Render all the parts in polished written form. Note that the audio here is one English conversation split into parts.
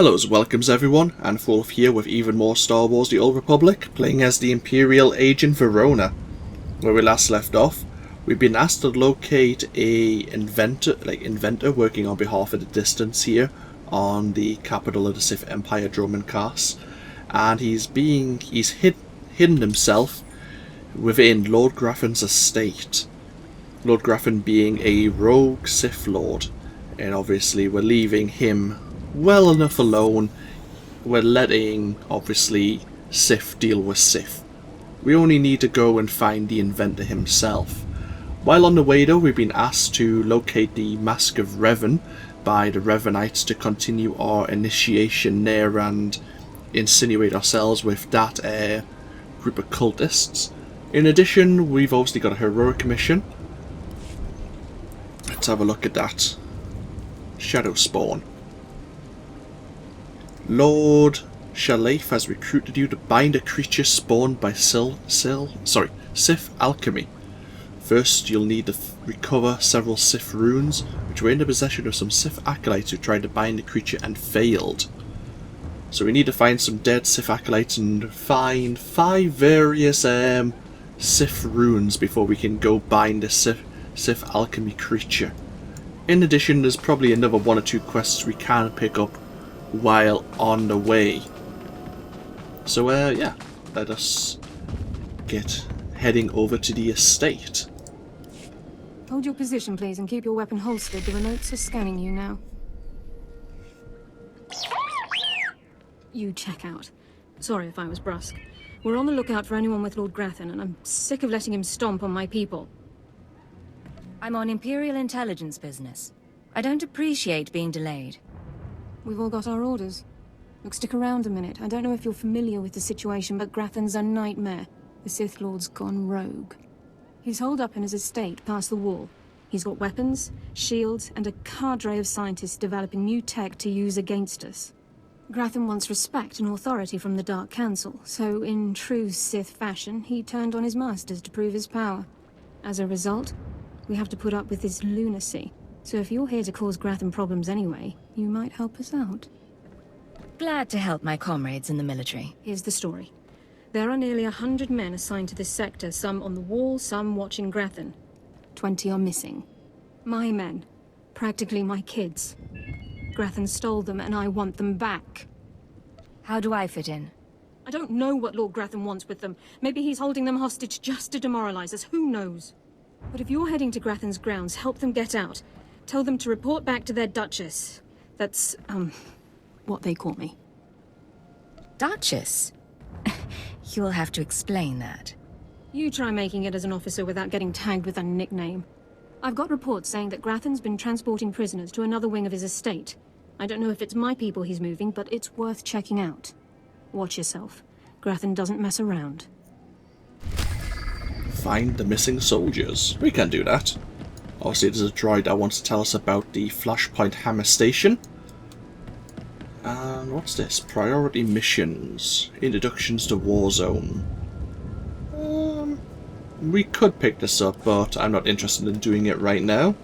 Hello, welcomes everyone, AnthWolf here with even more Star Wars The Old Republic, playing as the Imperial agent Verona. Where we last left off, we've been asked to locate a inventor working on behalf of the Distance here on the capital of the Sith Empire, Droman Cass, and he's hidden himself within Lord Grathan's estate. Lord Grathan being a rogue Sith Lord, and obviously we're leaving him well enough alone. We're letting, obviously, Sith deal with Sith. We only need to go and find the inventor himself. While on the way though, we've been asked to locate the Mask of Revan by the Revanites to continue our initiation there and insinuate ourselves with that group of cultists. In addition, we've obviously got a heroic mission. Let's have a look at that. Shadow Spawn. Lord Shalaf has recruited you to bind a creature spawned by Sith alchemy. First, you'll need to recover several Sith runes, which were in the possession of some Sith acolytes who tried to bind the creature and failed. So we need to find some dead Sith acolytes and find 5 various Sith runes before we can go bind the Sith alchemy creature. In addition, there's probably another 1 or 2 quests we can pick up while on the way. So yeah, let us get heading over to the estate. Hold your position, please, and keep your weapon holstered. The remotes are scanning you now. You check out. Sorry if I was brusque. We're on the lookout for anyone with Lord Grathan, and I'm sick of letting him stomp on my people. I'm on Imperial intelligence business. I don't appreciate being delayed. We've all got our orders. Look, stick around a minute. I don't know if you're familiar with the situation, but Grathan's a nightmare. The Sith Lord's gone rogue. He's holed up in his estate past the wall. He's got weapons, shields, and a cadre of scientists developing new tech to use against us. Grathan wants respect and authority from the Dark Council, so in true Sith fashion, he turned on his masters to prove his power. As a result, we have to put up with his lunacy. So if you're here to cause Grathan problems anyway, you might help us out. Glad to help my comrades in the military. Here's the story. There are nearly 100 men assigned to this sector, some on the wall, some watching Grathan. 20 are missing. My men. Practically my kids. Grathan stole them and I want them back. How do I fit in? I don't know what Lord Grathan wants with them. Maybe he's holding them hostage just to demoralize us, who knows? But if you're heading to Grathan's grounds, help them get out. Tell them to report back to their Duchess. That's, what they call me. Duchess? You'll have to explain that. You try making it as an officer without getting tagged with a nickname. I've got reports saying that Grathan's been transporting prisoners to another wing of his estate. I don't know if it's my people he's moving, but it's worth checking out. Watch yourself. Grathan doesn't mess around. Find the missing soldiers. We can do that. Obviously there's a droid that wants to tell us about the Flashpoint Hammer Station. And what's this? Priority missions. Introductions to Warzone. We could pick this up, but I'm not interested in doing it right now.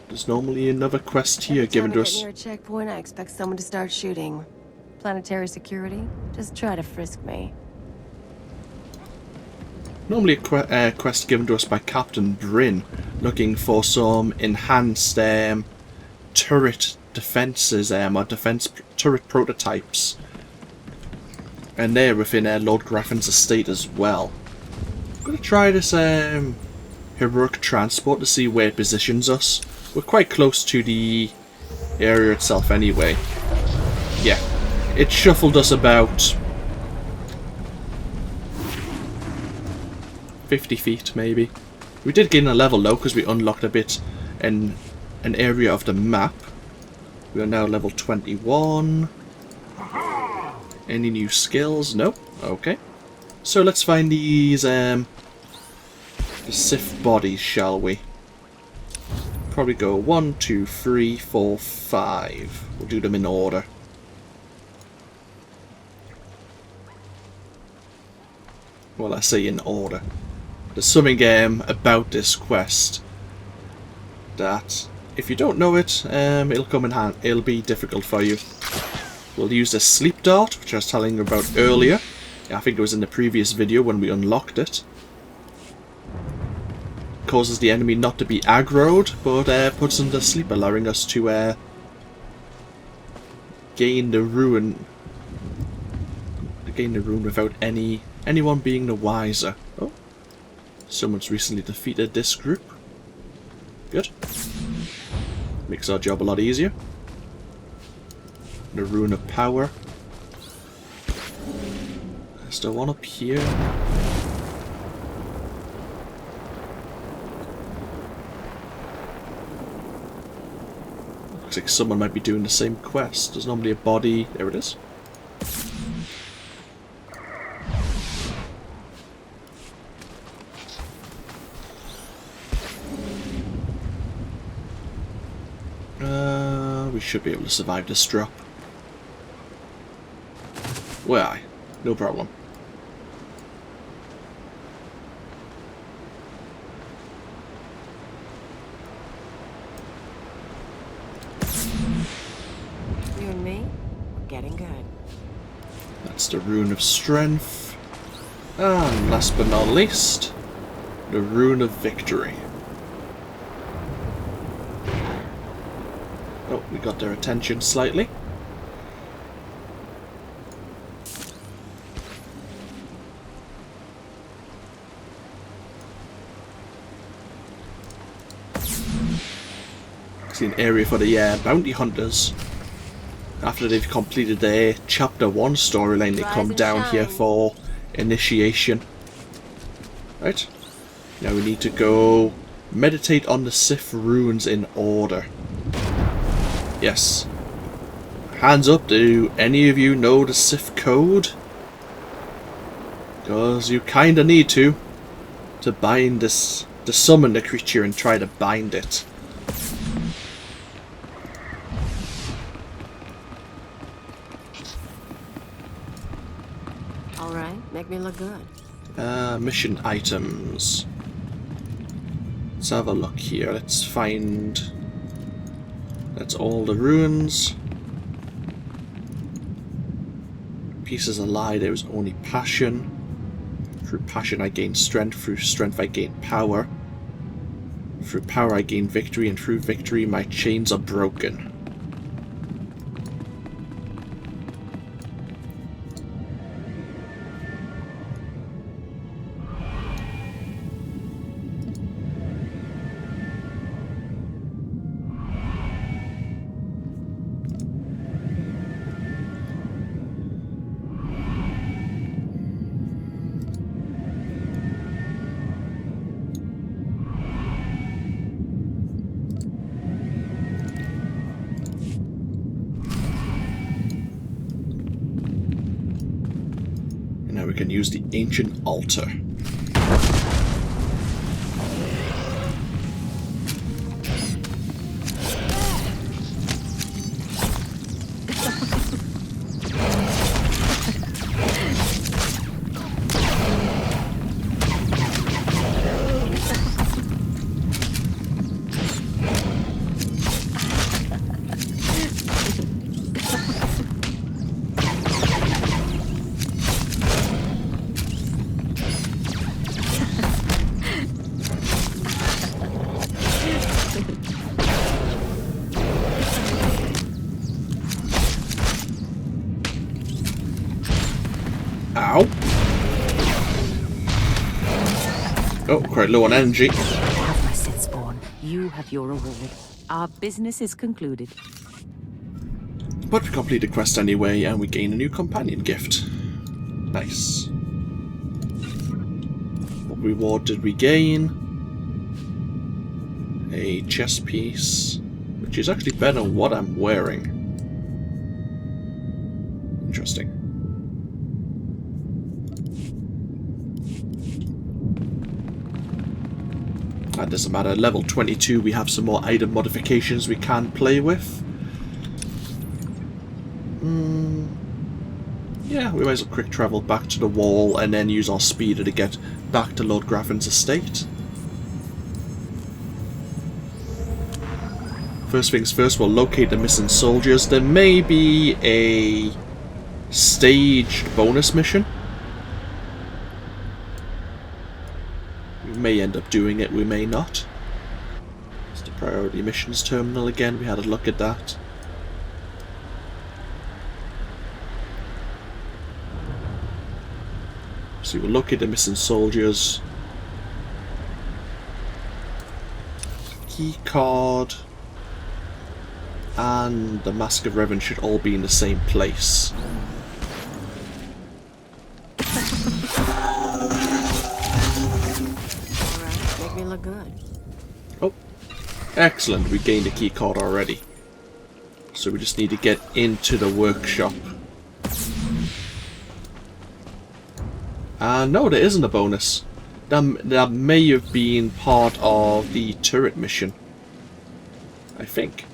There's normally another quest here given to us. Near a checkpoint, I expect someone to start shooting. Planetary security? Just try to frisk me. Normally a quest given to us by Captain Bryn, looking for some enhanced turret defences or defence turret prototypes. And they're within Lord Grathan's estate as well. I'm going to try this heroic transport to see where it positions us. We're quite close to the area itself anyway. Yeah, it shuffled us about 50 feet maybe. We did gain a level though because we unlocked a bit in an area of the map. We are now level 21. Any new skills? Nope. Okay. So let's find these the Sith bodies, shall we? Probably go 1, 2, 3, 4, 5. We'll do them in order. Well, I say in order. There's something about this quest that, if you don't know it, it'll come in hand. It'll be difficult for you. We'll use the sleep dart, which I was telling you about earlier. I think it was in the previous video when we unlocked it. Causes the enemy not to be aggroed, but puts them to sleep, allowing us to gain the rune. Gain the rune without anyone being the wiser. Oh, someone's recently defeated this group. Good. Makes our job a lot easier. The rune of power. Is there one up here? Looks like someone might be doing the same quest. There's normally a body. There it is. We should be able to survive this drop. Well, no problem. You and me, we're getting good. That's the rune of strength. And last but not least, the rune of victory. Oh, we got their attention slightly. See an area for the bounty hunters. After they've completed their chapter 1 storyline, they come down here for initiation. Right? Now we need to go meditate on the Sith runes in order. Yes. Hands up, do any of you know the Sith code? Because you kinda need to bind this, to summon the creature and try to bind it. Alright, make me look good. Mission items. Let's have a look here. Let's find... That's all the runes. Pieces of lie, there was only passion. Through passion I gain strength, through strength I gain power. Through power I gain victory, and through victory my chains are broken. Now we can use the ancient altar. Ow. Oh, quite low on energy. I have my Sith spawn. You have your reward. Our business is concluded. But we complete the quest anyway, and we gain a new companion gift. Nice. What reward did we gain? A chest piece, which is actually better than what I'm wearing. Interesting. That doesn't matter. Level 22, we have some more item modifications we can play with. Yeah, we might as well quick travel back to the wall and then use our speeder to get back to Lord Grathan's estate. First things first, we'll locate the missing soldiers. There may be a staged bonus mission. We may end up doing it, we may not. It's the priority missions terminal again, we had a look at that. So we'll locate the missing soldiers. Key card and the Mask of Revan should all be in the same place. Alright, make me look good. Oh, excellent. We gained a key card already. So we just need to get into the workshop. No, there isn't a bonus. That may have been part of the turret mission. I think.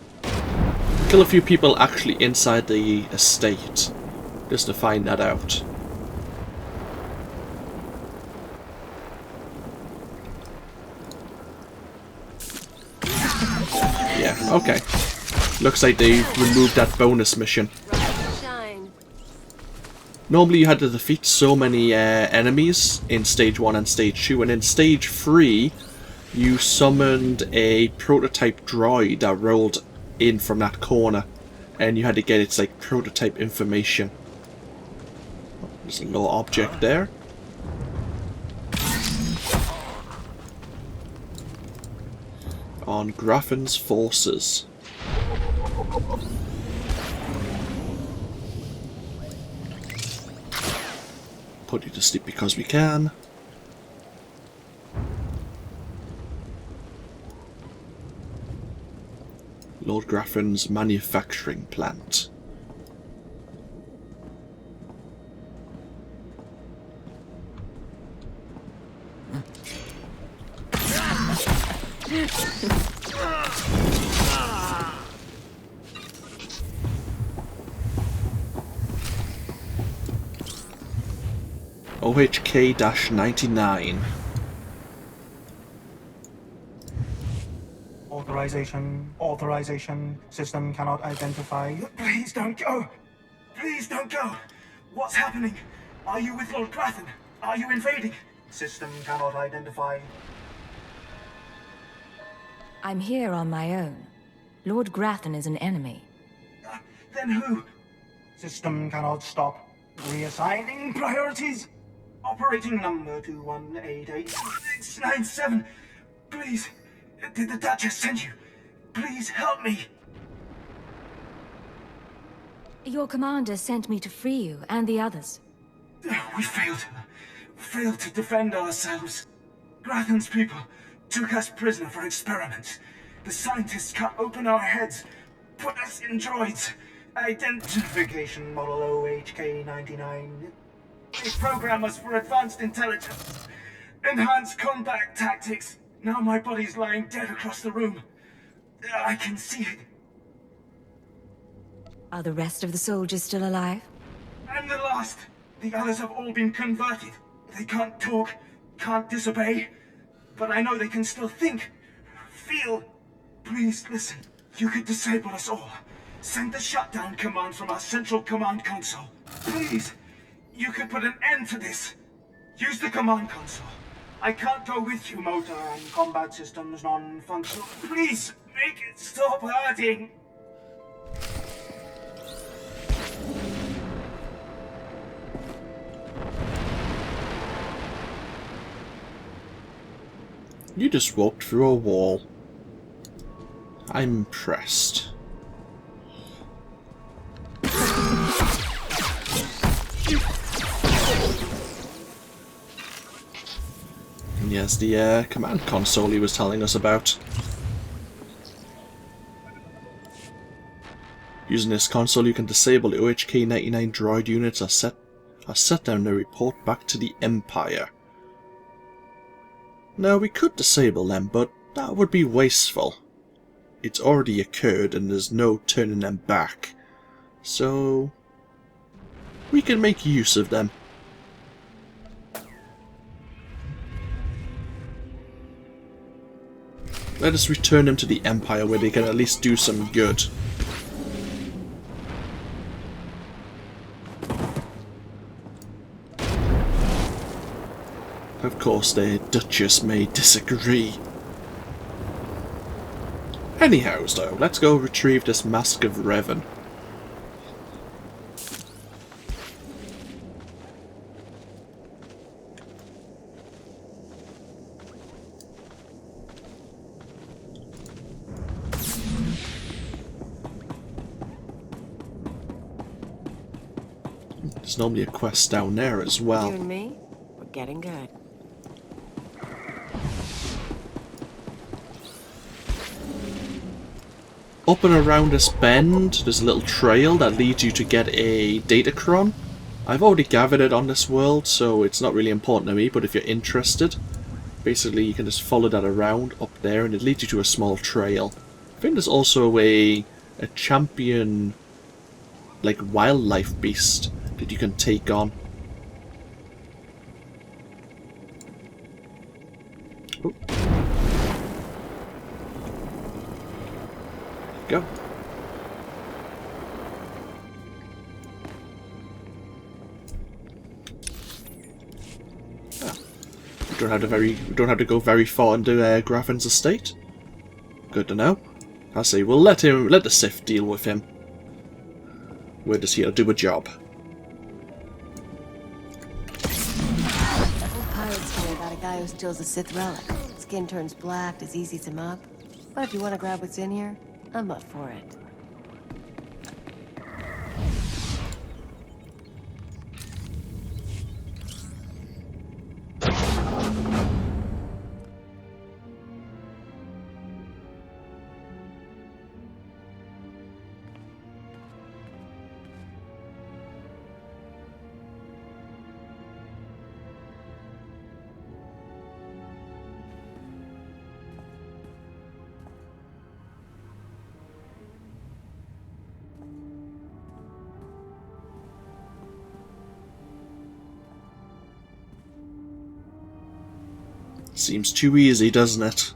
Kill a few people actually inside the estate. Just to find that out. Yeah, okay. Looks like they've removed that bonus mission. Normally you had to defeat so many enemies in Stage 1 and Stage 2, and in Stage 3 you summoned a prototype droid that rolled in from that corner, and you had to get its like prototype information. Oh, there's a low object there. On Grathan's forces. Put you to sleep because we can. Lord Grathan's manufacturing plant. OHK-99. Authorization. System cannot identify. Please don't go. Please don't go. What's happening? Are you with Lord Grathan? Are you invading? System cannot identify. I'm here on my own. Lord Grathan is an enemy. Then who? System cannot stop. Reassigning priorities. Operating number 2188-697. Please, did the Duchess send you? Please help me. Your commander sent me to free you and the others. We failed. Failed to defend ourselves. Grathan's people took us prisoner for experiments. The scientists cut open our heads, put us in droids. Identification model OHK-99. They program us for advanced intelligence. Enhanced combat tactics. Now my body's lying dead across the room. I can see it. Are the rest of the soldiers still alive? I'm the last. The others have all been converted. They can't talk, can't disobey. But I know they can still think, feel. Please listen. You could disable us all. Send the shutdown command from our central command console. Please. You could put an end to this. Use the command console. I can't go with you, motor and combat systems non-functional. Please, make it stop hurting. You just walked through a wall. I'm impressed. And yes, the command console he was telling us about. Using this console, you can disable the OHK-99 droid units are set down to report back to the Empire. Now, we could disable them, but that would be wasteful. It's already occurred and there's no turning them back. So, we can make use of them. Let us return them to the Empire where they can at least do some good. Of course, the Duchess may disagree. Anyhow, though, let's go retrieve this Mask of Revan. There's normally a quest down there as well. You and me, we're getting good. Up and around this bend, there's a little trail that leads you to get a datachron. I've already gathered it on this world, so it's not really important to me, but if you're interested, basically you can just follow that around up there and it leads you to a small trail. I think there's also a champion, like, wildlife beast that you can take on. Oh. Go. Oh. We don't have to go very far into Grathan's estate. Good to know. I say we'll let the Sith deal with him. We're just here to do a job. Old pirate story about a guy who steals a Sith relic. Skin turns black, disease eats him up. But if you want to grab what's in here, I'm up for it. Seems too easy, doesn't it?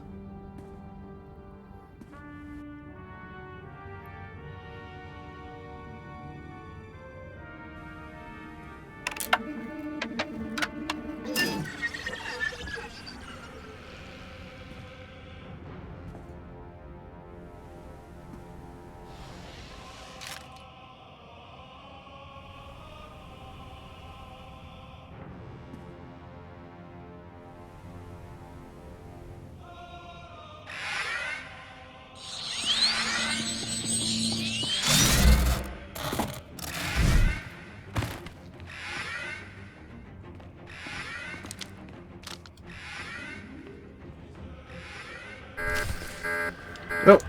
Oh.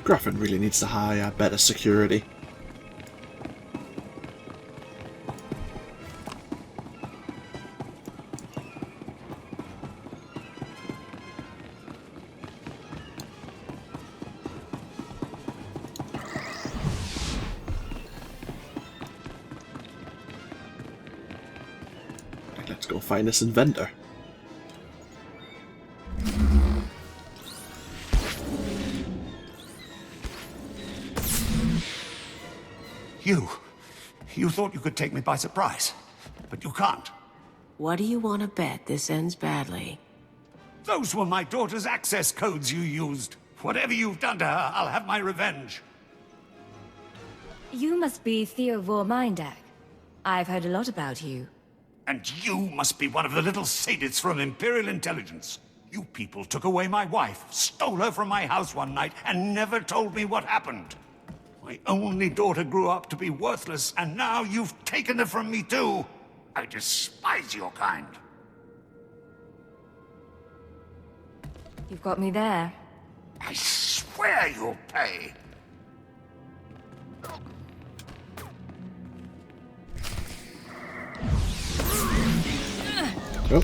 Grathan really needs to hire better security. Let's go find this inventor. You thought you could take me by surprise, but you can't. What do you want to bet this ends badly? Those were my daughter's access codes you used. Whatever you've done to her, I'll have my revenge. You must be Theovor Mindak. I've heard a lot about you. And you must be one of the little sadists from Imperial intelligence. You people took away my wife, stole her from my house one night, and never told me what happened. My only daughter grew up to be worthless, and now you've taken her from me too. I despise your kind. You've got me there. I swear you'll pay. Oh.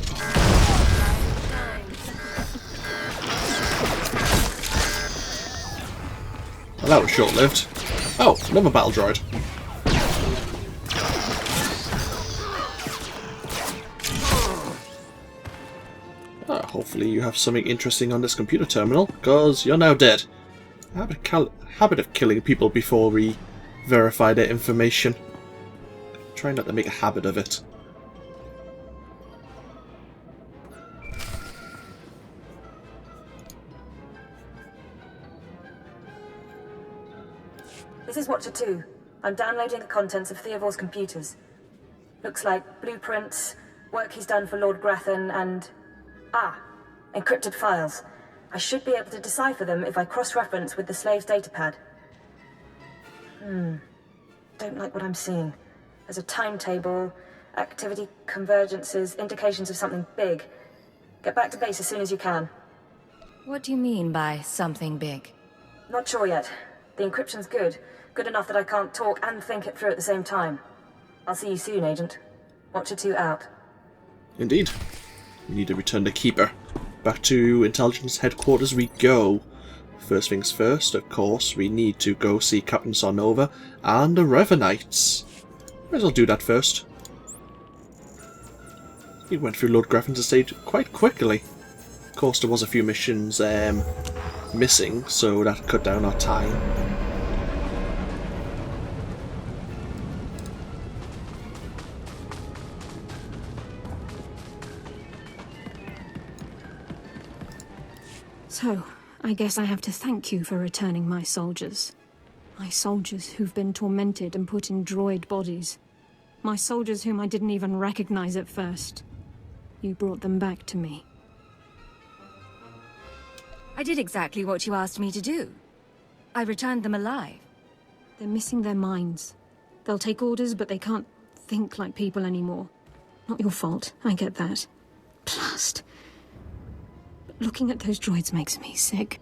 Well, that was short-lived. Oh, another battle droid. Hopefully you have something interesting on this computer terminal, because you're now dead. Habit of killing people before we verify their information. Try not to make a habit of it. This is Watcher 2. I'm downloading the contents of Theovor's computers. Looks like blueprints, work he's done for Lord Grathan, and... encrypted files. I should be able to decipher them if I cross-reference with the slave's datapad. Don't like what I'm seeing. There's a timetable, activity convergences, indications of something big. Get back to base as soon as you can. What do you mean by something big? Not sure yet. The encryption's good. Good enough that I can't talk and think it through at the same time. I'll see you soon, Agent. Watcher 2 out. Indeed. We need to return the Keeper. Back to Intelligence Headquarters we go. First things first, of course, we need to go see Captain Sarnova and the Revanites. Might as well do that first. We went through Lord Grathan's estate quite quickly. Of course, there was a few missions missing, so that cut down our time. So, I guess I have to thank you for returning my soldiers. My soldiers who've been tormented and put in droid bodies. My soldiers whom I didn't even recognize at first. You brought them back to me. I did exactly what you asked me to do. I returned them alive. They're missing their minds. They'll take orders, but they can't think like people anymore. Not your fault, I get that. Blast. But looking at those droids makes me sick.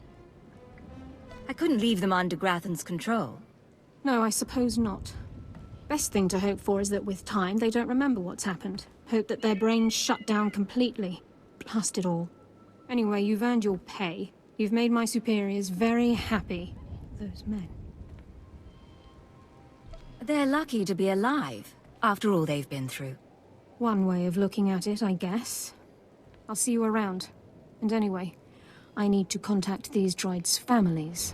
I couldn't leave them under Grathan's control. No, I suppose not. Best thing to hope for is that with time, they don't remember what's happened. Hope that their brains shut down completely. Blast it all. Anyway, you've earned your pay. You've made my superiors very happy. Those men. They're lucky to be alive, after all they've been through. One way of looking at it, I guess. I'll see you around. And anyway, I need to contact these droids' families.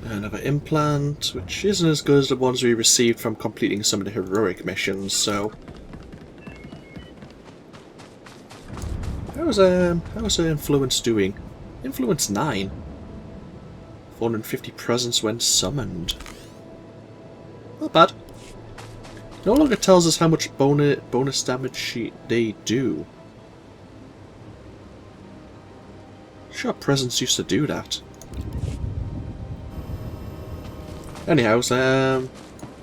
Another implant, which isn't as good as the ones we received from completing some of the heroic missions, so... How's her influence doing? Influence 9. 450 presence when summoned. Not bad. No longer tells us how much bonus damage they do. Sure, presence used to do that. Anyhow,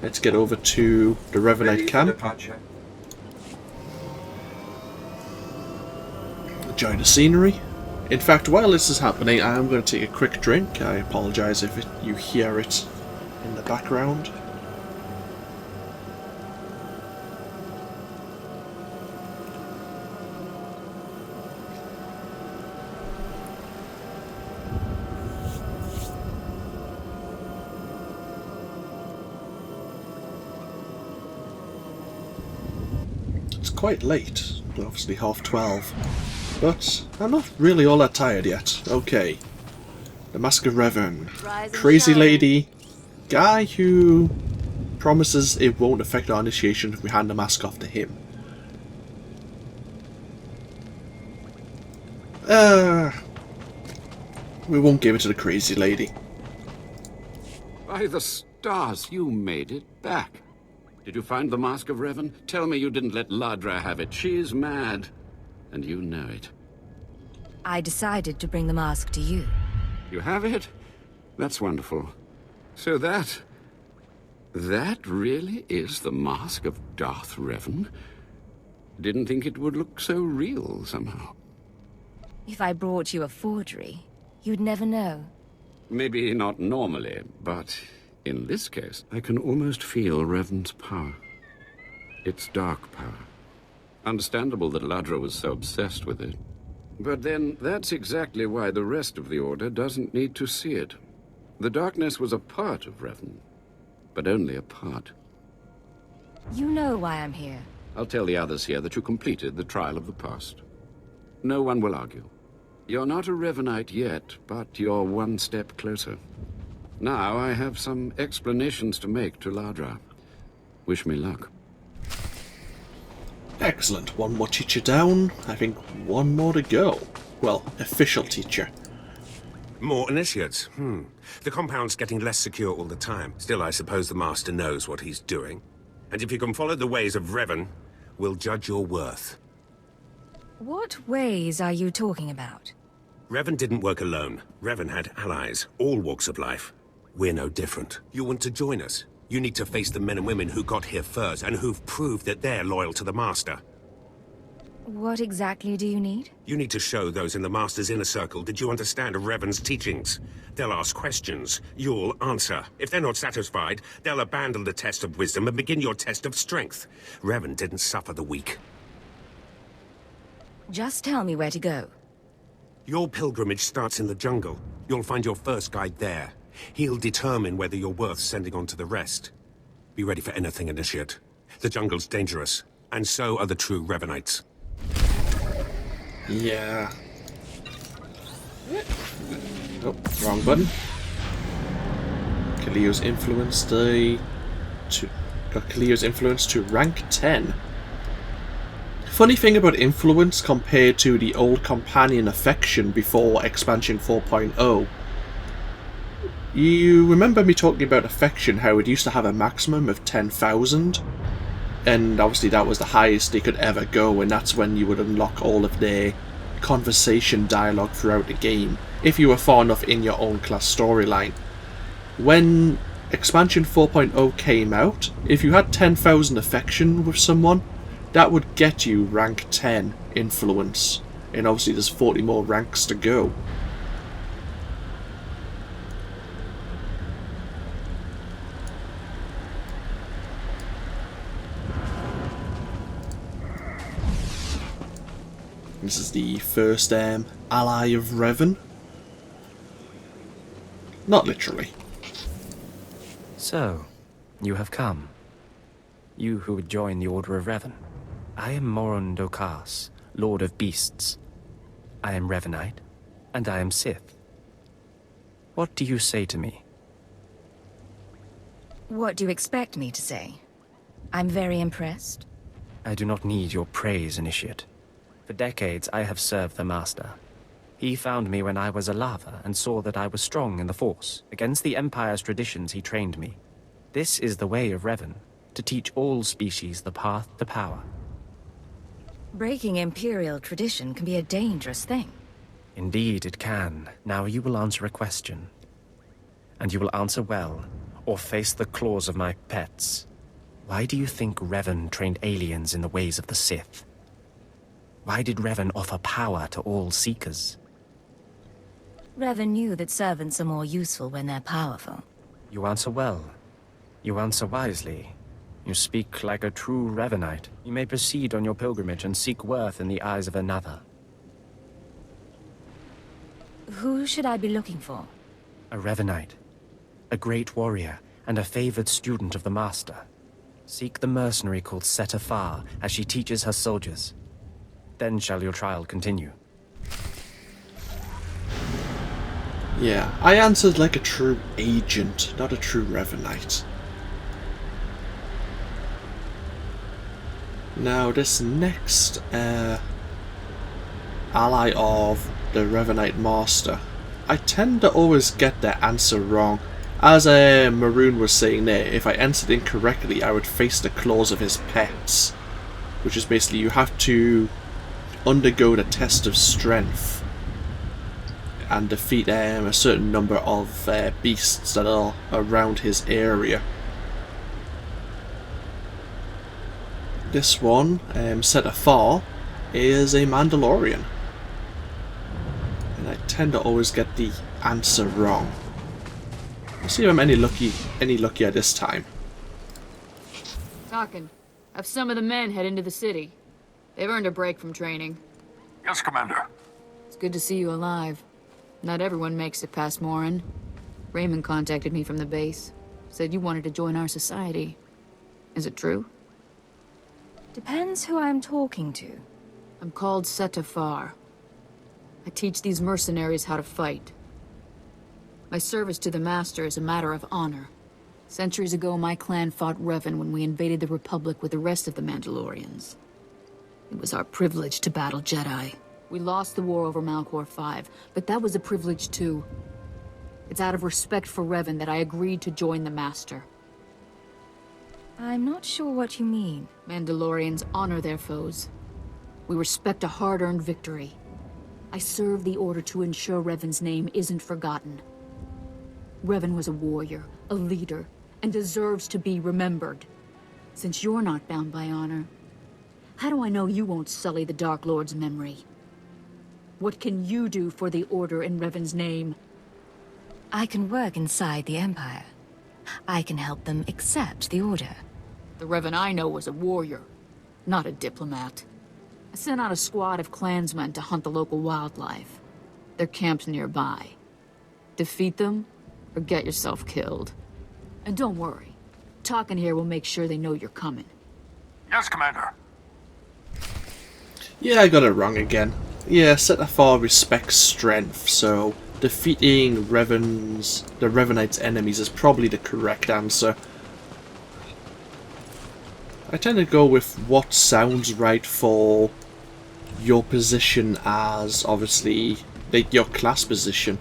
let's get over to the Revanite camp. Enjoy the scenery. In fact, while this is happening, I'm going to take a quick drink. I apologise if you hear it in the background. It's quite late, obviously 12:30. But I'm not really all that tired yet. Okay. The Mask of Revan. Crazy lady. Guy who promises it won't affect our initiation if we hand the mask off to him. We won't give it to the crazy lady. By the stars, you made it back. Did you find the Mask of Revan? Tell me you didn't let Ladra have it. She's mad. And you know it. I decided to bring the mask to you. You have it? That's wonderful. So that really is the mask of Darth Revan? Didn't think it would look so real somehow. If I brought you a forgery, you'd never know. Maybe not normally, but in this case, I can almost feel Revan's power. It's dark power, Understandable that Ladra was so obsessed with it. But then, that's exactly why the rest of the Order doesn't need to see it. The darkness was a part of Revan, but only a part. You know why I'm here. I'll tell the others here that you completed the trial of the past. No one will argue. You're not a Revanite yet, but you're one step closer. Now I have some explanations to make to Ladra. Wish me luck. Excellent. One more teacher down. I think one more to go. Well, official teacher. More initiates. The compound's getting less secure all the time. Still, I suppose the Master knows what he's doing. And if you can follow the ways of Revan, we'll judge your worth. What ways are you talking about? Revan didn't work alone. Revan had allies, all walks of life. We're no different. You want to join us? You need to face the men and women who got here first and who've proved that they're loyal to the Master. What exactly do you need? You need to show those in the Master's inner circle that you understand Revan's teachings. They'll ask questions. You'll answer. If they're not satisfied, they'll abandon the test of wisdom and begin your test of strength. Revan didn't suffer the weak. Just tell me where to go. Your pilgrimage starts in the jungle. You'll find your first guide there. He'll determine whether you're worth sending on to the rest. Be ready for anything, Initiate. The jungle's dangerous, and so are the true Revanites. Yeah. Oh, wrong button. Kaliyo's influence got Kaliyo's influence to rank 10. Funny thing about influence compared to the old companion affection before expansion 4.0. You remember me talking about affection, how it used to have a maximum of 10,000? And obviously that was the highest they could ever go, and that's when you would unlock all of their conversation dialogue throughout the game, if you were far enough in your own class storyline. When expansion 4.0 came out, if you had 10,000 affection with someone, that would get you rank 10 influence, and obviously there's 40 more ranks to go. This is the first ally of Revan. Not literally. So, you have come. You who would join the Order of Revan. I am Moron Dokas, Lord of Beasts. I am Revanite, and I am Sith. What do you say to me? What do you expect me to say? I'm very impressed. I do not need your praise, Initiate. For decades, I have served the Master. He found me when I was a lava and saw that I was strong in the Force. Against the Empire's traditions, he trained me. This is the way of Revan, to teach all species the path to power. Breaking Imperial tradition can be a dangerous thing. Indeed, it can. Now you will answer a question. And you will answer well, or face the claws of my pets. Why do you think Revan trained aliens in the ways of the Sith? Why did Revan offer power to all Seekers? Revan knew that servants are more useful when they're powerful. You answer well. You answer wisely. You speak like a true Revanite. You may proceed on your pilgrimage and seek worth in the eyes of another. Who should I be looking for? A Revanite. A great warrior, and a favored student of the Master. Seek the mercenary called SWTOR as she teaches her soldiers. Then shall your trial continue. Yeah, I answered like a true agent, not a true Revanite. Now this next ally of the Revanite Master, I tend to always get their answer wrong. As Maroon was saying there, if I answered incorrectly, I would face the claws of his pets. Which is basically you have to undergo the test of strength and defeat a certain number of beasts that are around his area. This one, SWTOR, is a Mandalorian. And I tend to always get the answer wrong. Let's see if I'm any luckier this time. Talking. Have some of the men head into the city. They've earned a break from training. Yes, Commander. It's good to see you alive. Not everyone makes it past Morin. Raymond contacted me from the base. Said you wanted to join our society. Is it true? Depends who I'm talking to. I'm called SWTOR. I teach these mercenaries how to fight. My service to the Master is a matter of honor. Centuries ago, my clan fought Revan when we invaded the Republic with the rest of the Mandalorians. It was our privilege to battle Jedi. We lost the war over Malchor 5, but that was a privilege too. It's out of respect for Revan that I agreed to join the Master. I'm not sure what you mean. Mandalorians honor their foes. We respect a hard-earned victory. I serve the Order to ensure Revan's name isn't forgotten. Revan was a warrior, a leader, and deserves to be remembered. Since you're not bound by honor, how do I know you won't sully the Dark Lord's memory? What can you do for the Order in Revan's name? I can work inside the Empire. I can help them accept the Order. The Revan I know was a warrior, not a diplomat. I sent out a squad of clansmen to hunt the local wildlife. Their camp's nearby. Defeat them, or get yourself killed. And don't worry, talking here will make sure they know you're coming. Yes, Commander. Yeah, I got it wrong again. Yeah, SWTOR respects strength, so defeating the Revanite's enemies is probably the correct answer. I tend to go with what sounds right for your position as, obviously, your class position.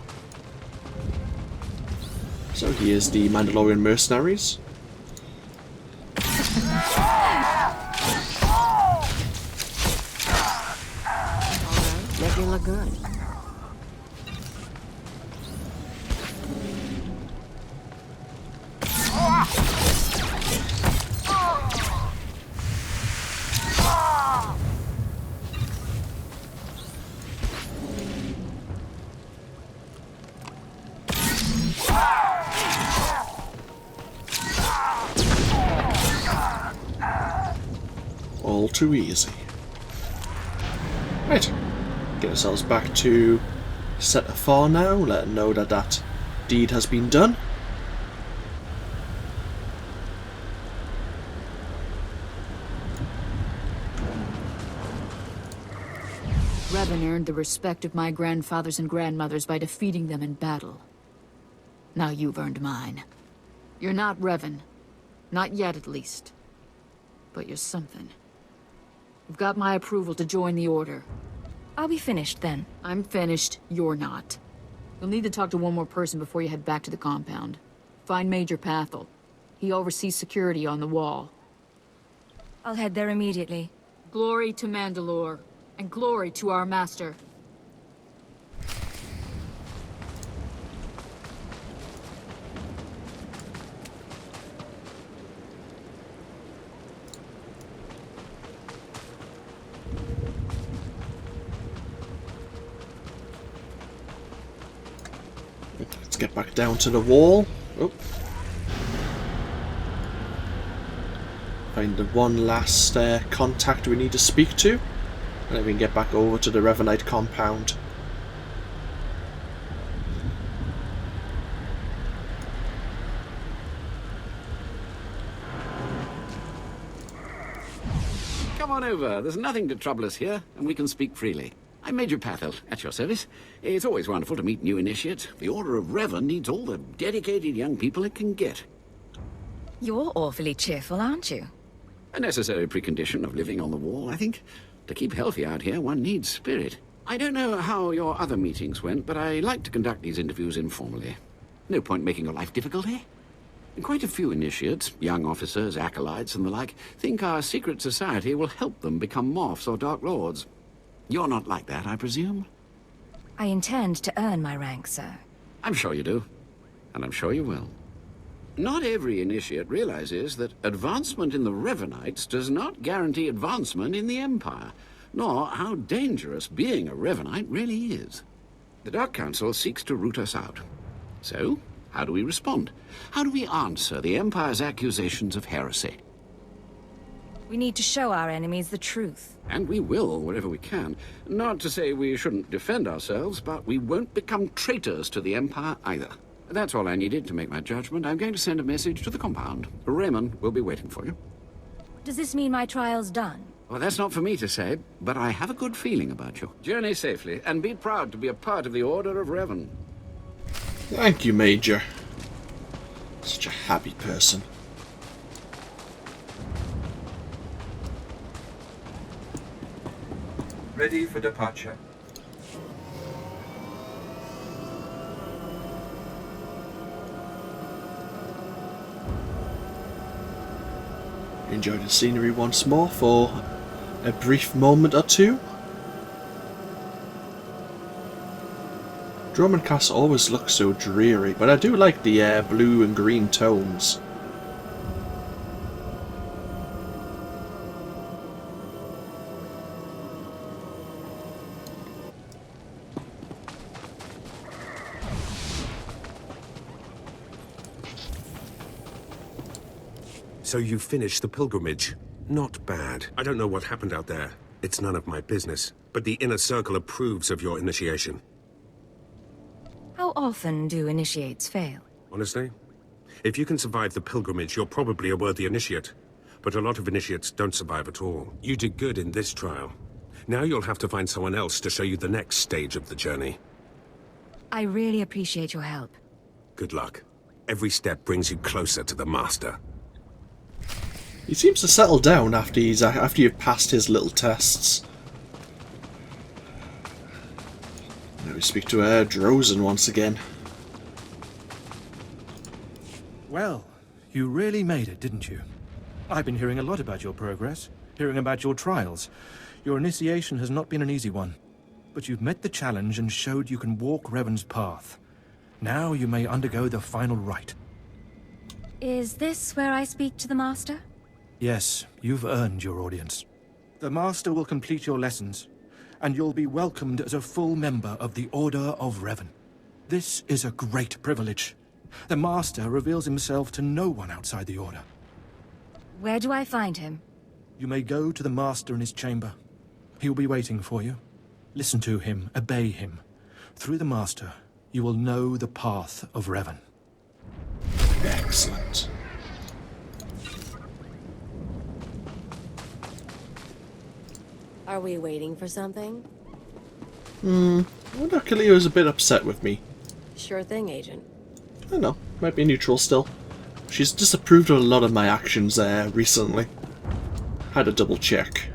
So here's the Mandalorian mercenaries. Make me look good. All too easy. Right, get ourselves back to SWTOR now, let them know that that deed has been done. Revan earned the respect of my grandfathers and grandmothers by defeating them in battle. Now you've earned mine. You're not Revan. Not yet, at least. But you're something. You've got my approval to join the Order. I'll be finished then. I'm finished, you're not. You'll need to talk to one more person before you head back to the compound. Find Major Pathel. He oversees security on the wall. I'll head there immediately. Glory to Mandalore, and glory to our Master. Let's get back down to the wall. Oh. Find the one last contact we need to speak to, and then we can get back over to the Revanite compound. Come on over. There's nothing to trouble us here, and we can speak freely. I'm Major Pathel, at your service. It's always wonderful to meet new initiates. The Order of Revan needs all the dedicated young people it can get. You're awfully cheerful, aren't you? A necessary precondition of living on the wall, I think. To keep healthy out here, one needs spirit. I don't know how your other meetings went, but I like to conduct these interviews informally. No point making your life difficult, eh? And quite a few initiates, young officers, acolytes, and the like, think our secret society will help them become Morphs or Dark Lords. You're not like that, I presume? I intend to earn my rank, sir. I'm sure you do. And I'm sure you will. Not every initiate realizes that advancement in the Revanites does not guarantee advancement in the Empire, nor how dangerous being a Revanite really is. The Dark Council seeks to root us out. So, how do we respond? How do we answer the Empire's accusations of heresy? We need to show our enemies the truth. And we will, wherever we can. Not to say we shouldn't defend ourselves, but we won't become traitors to the Empire either. That's all I needed to make my judgment. I'm going to send a message to the compound. Raymond will be waiting for you. Does this mean my trial's done? Well, that's not for me to say, but I have a good feeling about you. Journey safely, and be proud to be a part of the Order of Revan. Thank you, Major. Such a happy person. Ready for departure. Enjoy the scenery once more for a brief moment or two. Drummond Castle always looks so dreary, but I do like the blue and green tones. So you finished the pilgrimage. Not bad. I don't know what happened out there. It's none of my business. But the Inner Circle approves of your initiation. How often do initiates fail? Honestly? If you can survive the pilgrimage, you're probably a worthy initiate. But a lot of initiates don't survive at all. You did good in this trial. Now you'll have to find someone else to show you the next stage of the journey. I really appreciate your help. Good luck. Every step brings you closer to the Master. He seems to settle down after you've passed his little tests. Now we speak to Drozen once again. Well, you really made it, didn't you? I've been hearing a lot about your progress, hearing about your trials. Your initiation has not been an easy one, but you've met the challenge and showed you can walk Revan's path. Now you may undergo the final rite. Is this where I speak to the Master? Yes, you've earned your audience. The Master will complete your lessons, and you'll be welcomed as a full member of the Order of Revan. This is a great privilege. The Master reveals himself to no one outside the Order. Where do I find him? You may go to the Master in his chamber. He will be waiting for you. Listen to him, obey him. Through the Master, you will know the path of Revan. Excellent. Are we waiting for something? I wonder if Kalia's a bit upset with me. Sure thing, Agent. I don't know, might be neutral still. She's disapproved of a lot of my actions there recently. Had to double check.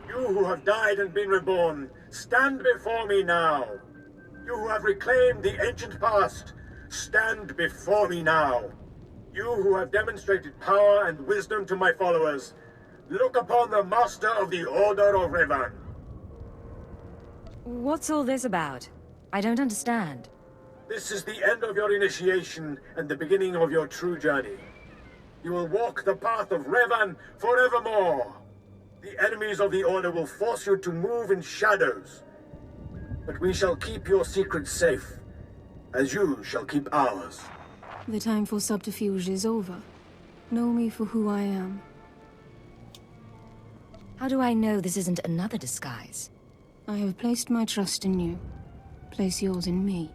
You who have died and been reborn, stand before me now. You who have reclaimed the ancient past, stand before me now. You who have demonstrated power and wisdom to my followers, look upon the Master of the Order of Revan. What's all this about? I don't understand. This is the end of your initiation and the beginning of your true journey. You will walk the path of Revan forevermore. The enemies of the Order will force you to move in shadows. But we shall keep your secrets safe, as you shall keep ours. The time for subterfuge is over. Know me for who I am. How do I know this isn't another disguise? I have placed my trust in you. Place yours in me.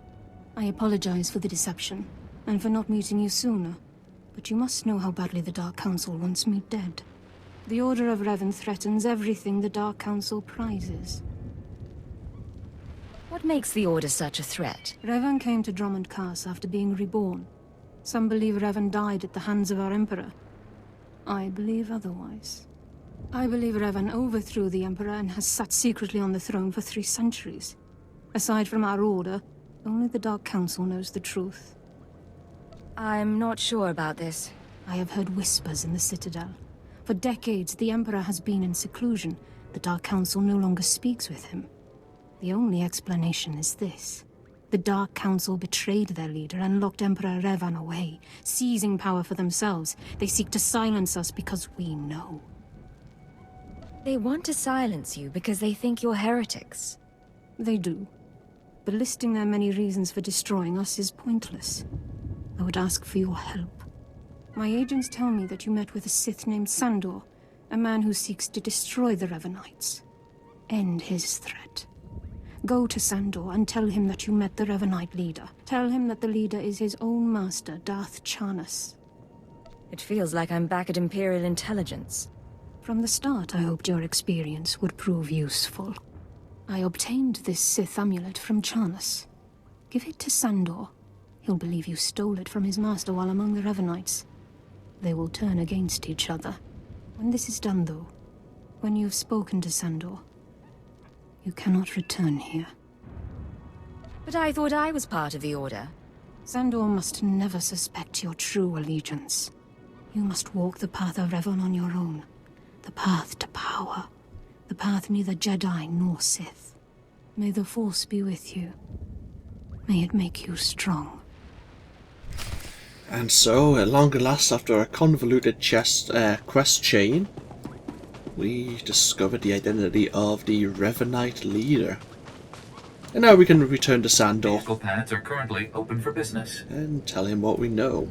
I apologize for the deception, and for not meeting you sooner. But you must know how badly the Dark Council wants me dead. The Order of Revan threatens everything the Dark Council prizes. What makes the Order such a threat? Revan came to Drummond Castle after being reborn. Some believe Revan died at the hands of our Emperor. I believe otherwise. I believe Revan overthrew the Emperor and has sat secretly on the throne for 3 centuries. Aside from our Order, only the Dark Council knows the truth. I'm not sure about this. I have heard whispers in the Citadel. For decades, the Emperor has been in seclusion. The Dark Council no longer speaks with him. The only explanation is this. The Dark Council betrayed their leader and locked Emperor Revan away, seizing power for themselves. They seek to silence us because we know. They want to silence you because they think you're heretics. They do. But listing their many reasons for destroying us is pointless. I would ask for your help. My agents tell me that you met with a Sith named Sandor, a man who seeks to destroy the Revanites. End his threat. Go to Sandor and tell him that you met the Revanite leader. Tell him that the leader is his own master, Darth Charnas. It feels like I'm back at Imperial intelligence. From the start, I hoped your experience would prove useful. I obtained this Sith amulet from Charnas. Give it to Sandor. He'll believe you stole it from his master while among the Revanites. They will turn against each other. When this is done, though, when you've spoken to Sandor, you cannot return here. But I thought I was part of the Order. Sandor must never suspect your true allegiance. You must walk the path of Revan on your own. The path to power. The path neither Jedi nor Sith. May the Force be with you. May it make you strong. And so, at long last, after a convoluted quest chain, we discovered the identity of the Revanite leader. And now we can return to Sandor. Vehicle pads are currently open for business. And tell him what we know.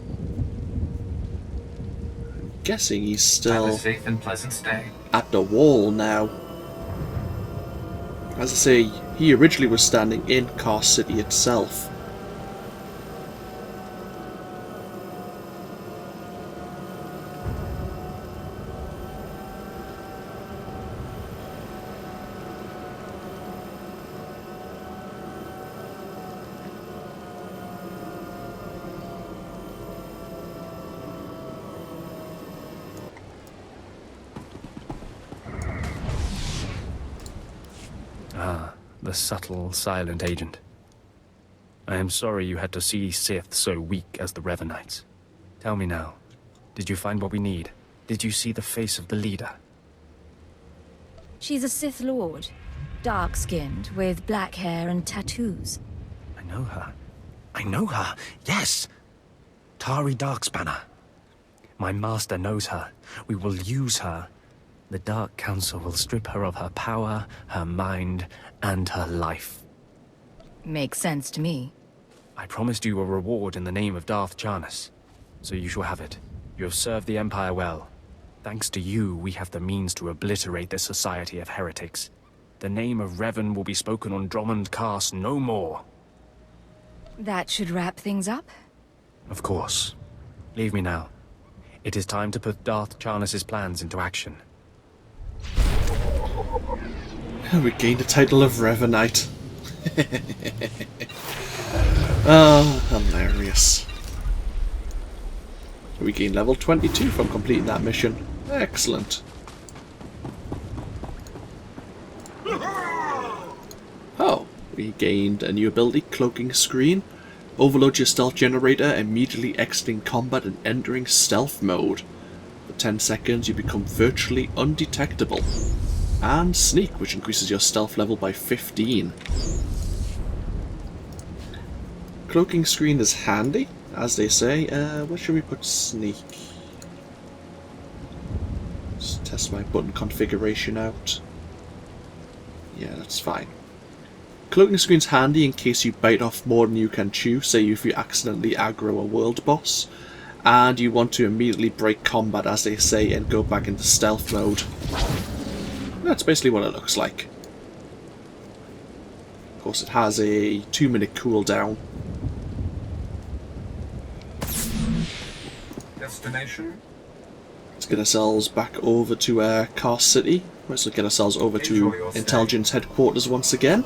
I'm guessing he's still Have a safe and pleasant stay. At the wall now. As I say, he originally was standing in Car City itself. The subtle, silent agent. I am sorry you had to see Sith so weak as the Revanites. Tell me now, did you find what we need? Did you see the face of the leader? She's a Sith Lord. Dark-skinned, with black hair and tattoos. I know her. I know her, yes! Tari Darkspanner. My master knows her. We will use her. The Dark Council will strip her of her power, her mind, and her life. Makes sense to me. I promised you a reward in the name of Darth Charnas, so you shall have it. You have served the Empire well. Thanks to you, we have the means to obliterate this society of heretics. The name of Revan will be spoken on Drummond Cast no more. That should wrap things up? Of course. Leave me now. It is time to put Darth Charnas' plans into action. We gained the title of Revanite. Oh, hilarious. We gained level 22 from completing that mission. Excellent. Oh, we gained a new ability, Cloaking Screen. Overload your stealth generator, immediately exiting combat and entering stealth mode. For 10 seconds you become virtually undetectable. And Sneak, which increases your stealth level by 15. Cloaking Screen is handy, as they say. Where should we put Sneak? Let's test my button configuration out. Yeah, that's fine. Cloaking Screen's handy in case you bite off more than you can chew, say if you accidentally aggro a world boss, and you want to immediately break combat, as they say, and go back into stealth mode. That's basically what it looks like. Of course, it has a 2-minute cooldown. Destination? Let's get ourselves back over to Car City. Let's get ourselves over to Intelligence Headquarters once again.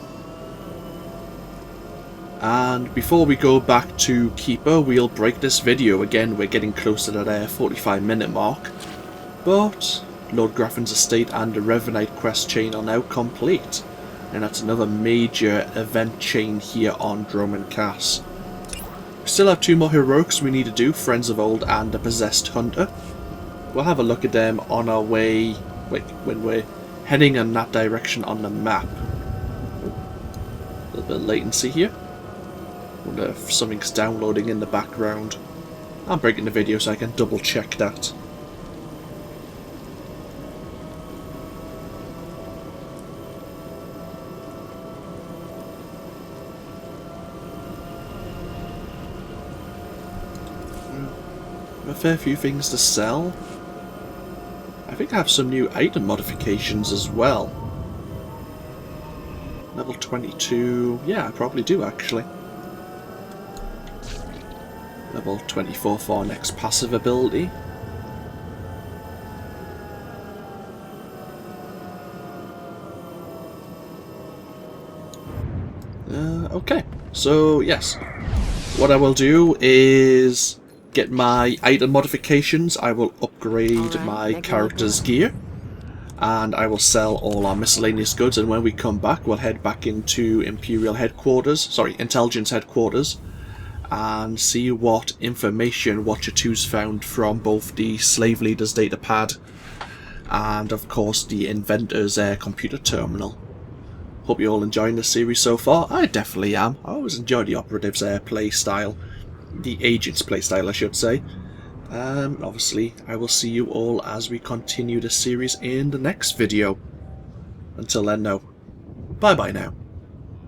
And before we go back to Keeper, we'll break this video. Again, we're getting close to that 45-minute mark. But Lord Grathan's estate and the Revanite quest chain are now complete. And that's another major event chain here on Drummond Cast. We still have 2 more heroics we need to do, Friends of Old and the Possessed Hunter. We'll have a look at them on our way, when we're heading in that direction on the map. A little bit of latency here. Wonder if something's downloading in the background. I'm breaking the video so I can double check that. fair few things to sell. I think I have some new item modifications as well. Level 22, yeah, I probably do actually. Level 24 for our next passive ability. Okay, so yes, what I will do is get my item modifications. I will upgrade my character's gear, and I will sell all our miscellaneous goods, and when we come back we'll head back into Imperial headquarters, sorry, Intelligence headquarters, and see what information Watcher 2's found from both the Slave Leader's datapad and of course the Inventor's computer terminal. Hope you're all enjoying this series so far. I definitely am. I always enjoy the Operative's play style. The Agent's play style, I should say. Obviously, I will see you all as we continue the series in the next video. Until then, no. Bye-bye now.